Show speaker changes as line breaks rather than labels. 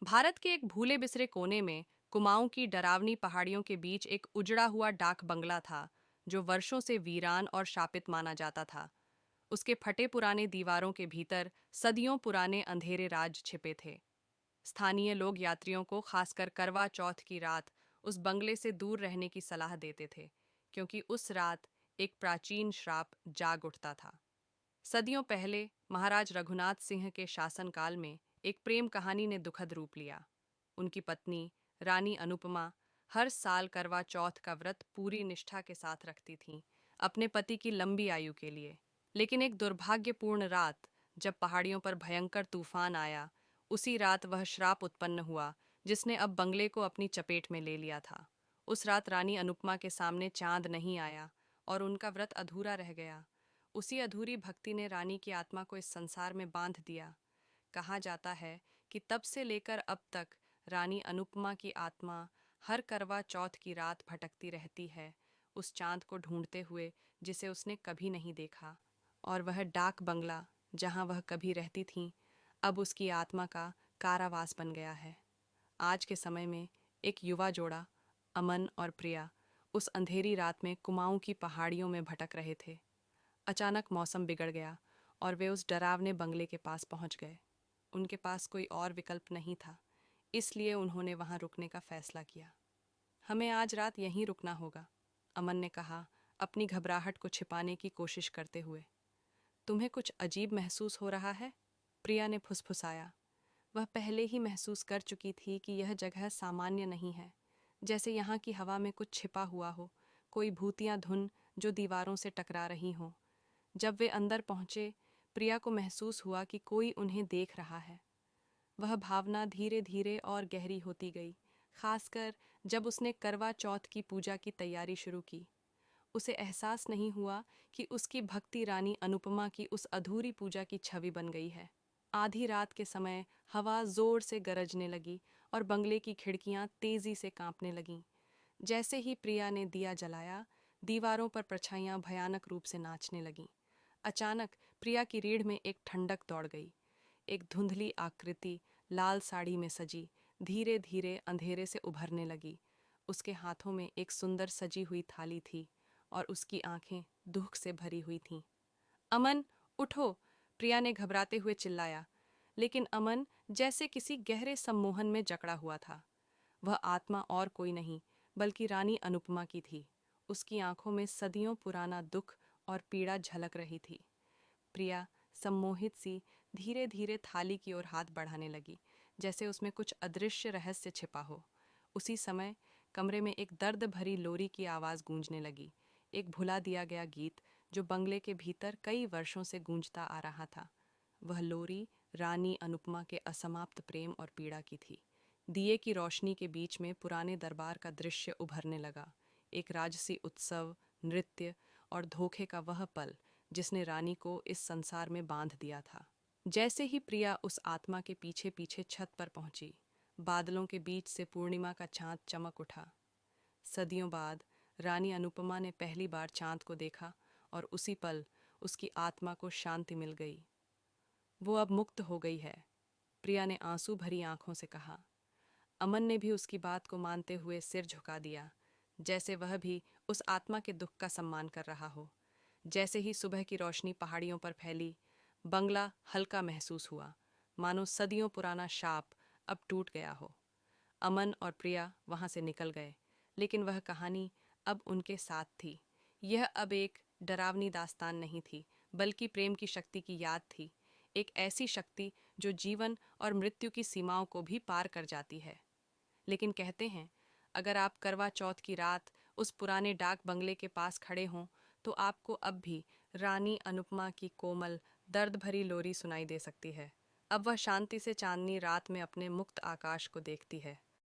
भारत के एक भूले बिसरे कोने में कुमाऊं की डरावनी पहाड़ियों के बीच एक उजड़ा हुआ डाक बंगला था, जो वर्षों से वीरान और शापित माना जाता था। उसके फटे पुराने दीवारों के भीतर सदियों पुराने अंधेरे राज छिपे थे। स्थानीय लोग यात्रियों को, खासकर करवा चौथ की रात, उस बंगले से दूर रहने की सलाह देते थे, क्योंकि उस रात एक प्राचीन श्राप जाग उठता था। सदियों पहले महाराज रघुनाथ सिंह के शासनकाल में एक प्रेम कहानी ने दुखद रूप लिया। उनकी पत्नी रानी अनुपमा हर साल करवा चौथ का व्रत पूरी निष्ठा के साथ रखती थीं, अपने पति की लंबी आयु के लिए। लेकिन एक दुर्भाग्यपूर्ण रात, जब पहाड़ियों पर भयंकर तूफान आया, उसी रात वह श्राप उत्पन्न हुआ जिसने अब बंगले को अपनी चपेट में ले लिया था। उस रात रानी अनुपमा के सामने चांद नहीं आया और उनका व्रत अधूरा रह गया। उसी अधूरी भक्ति ने रानी की आत्मा को इस संसार में बांध दिया। कहा जाता है कि तब से लेकर अब तक रानी अनुपमा की आत्मा हर करवा चौथ की रात भटकती रहती है, उस चांद को ढूंढते हुए जिसे उसने कभी नहीं देखा। और वह डाक बंगला जहां वह कभी रहती थीं, अब उसकी आत्मा का कारावास बन गया है। आज के समय में एक युवा जोड़ा, अमन और प्रिया, उस अंधेरी रात में कुमाऊं की पहाड़ियों में भटक रहे थे। अचानक मौसम बिगड़ गया और वे उस डरावने बंगले के पास पहुंच गए। उनके पास कोई और विकल्प नहीं था, इसलिए उन्होंने वहां रुकने का फैसला किया। हमें आज रात यहीं रुकना होगा, अमन ने कहा, अपनी घबराहट को छिपाने की कोशिश करते हुए। तुम्हें कुछ अजीब महसूस हो रहा है? प्रिया ने फुसफुसाया। वह पहले ही महसूस कर चुकी थी कि यह जगह सामान्य नहीं है, जैसे यहाँ की हवा में कुछ छिपा हुआ हो, कोई भूतिया धुन जो दीवारों से टकरा रही हो। जब वे अंदर पहुंचे, प्रिया को महसूस हुआ कि कोई उन्हें देख रहा है। वह भावना धीरे धीरे और गहरी होती गई, खासकर जब उसने करवा चौथ की पूजा की तैयारी शुरू की। उसे एहसास नहीं हुआ कि उसकी भक्ति रानी अनुपमा की उस अधूरी पूजा की छवि बन गई है। आधी रात के समय हवा जोर से गरजने लगी और बंगले की खिड़कियां तेजी से कांपने लगीं। जैसे ही प्रिया ने दिया जलाया, दीवारों पर परछाइयां भयानक रूप से नाचने लगीं। अचानक प्रिया की रीढ़ में एक ठंडक दौड़ गई। एक धुंधली आकृति, लाल साड़ी में सजी, धीरे धीरे अंधेरे से उभरने लगी। उसके हाथों में एक सुंदर सजी हुई थाली थी और उसकी आंखें दुख से भरी हुई थीं। अमन, उठो! प्रिया ने घबराते हुए चिल्लाया, लेकिन अमन जैसे किसी गहरे सम्मोहन में जकड़ा हुआ था। वह आत्मा और कोई नहीं, बल्कि रानी अनुपमा की थी। उसकी आंखों में सदियों पुराना दुख और पीड़ा झलक रही थी। प्रिया, सम्मोहित सी, धीरे धीरे थाली की ओर हाथ बढ़ाने लगी, जैसे उसमें कुछ अदृश्य रहस्य छिपा हो। उसी समय कमरे में एक दर्द भरी लोरी की आवाज़ गूंजने लगी, एक भुला दिया गया गीत जो बंगले के भीतर कई वर्षों से गूंजता आ रहा था। वह लोरी रानी अनुपमा के असमाप्त प्रेम और पीड़ा की थी। दिए की रोशनी के बीच में पुराने दरबार का दृश्य उभरने लगा, एक राजसी उत्सव, नृत्य और धोखे का वह पल जिसने रानी को इस संसार में बांध दिया था। जैसे ही प्रिया उस आत्मा के पीछे पीछे छत पर पहुंची, बादलों के बीच से पूर्णिमा का चांद चमक उठा। सदियों बाद रानी अनुपमा ने पहली बार चांद को देखा और उसी पल उसकी आत्मा को शांति मिल गई। वो अब मुक्त हो गई है, प्रिया ने आंसू भरी आंखों से कहा। अमन ने भी उसकी बात को मानते हुए सिर झुका दिया, जैसे वह भी उस आत्मा के दुख का सम्मान कर रहा हो। जैसे ही सुबह की रोशनी पहाड़ियों पर फैली, बंगला हल्का महसूस हुआ, मानो सदियों पुराना शाप अब टूट गया हो। अमन और प्रिया वहां से निकल गए, लेकिन वह कहानी अब उनके साथ थी। यह अब एक डरावनी दास्तान नहीं थी, बल्कि प्रेम की शक्ति की याद थी, एक ऐसी शक्ति जो जीवन और मृत्यु की सीमाओं को भी पार कर जाती है। लेकिन कहते हैं, अगर आप करवा चौथ की रात उस पुराने डाक बंगले के पास खड़े हों, तो आपको अब भी रानी अनुपमा की कोमल, दर्द भरी लोरी सुनाई दे सकती है। अब वह शांति से चांदनी रात में अपने मुक्त आकाश को देखती है।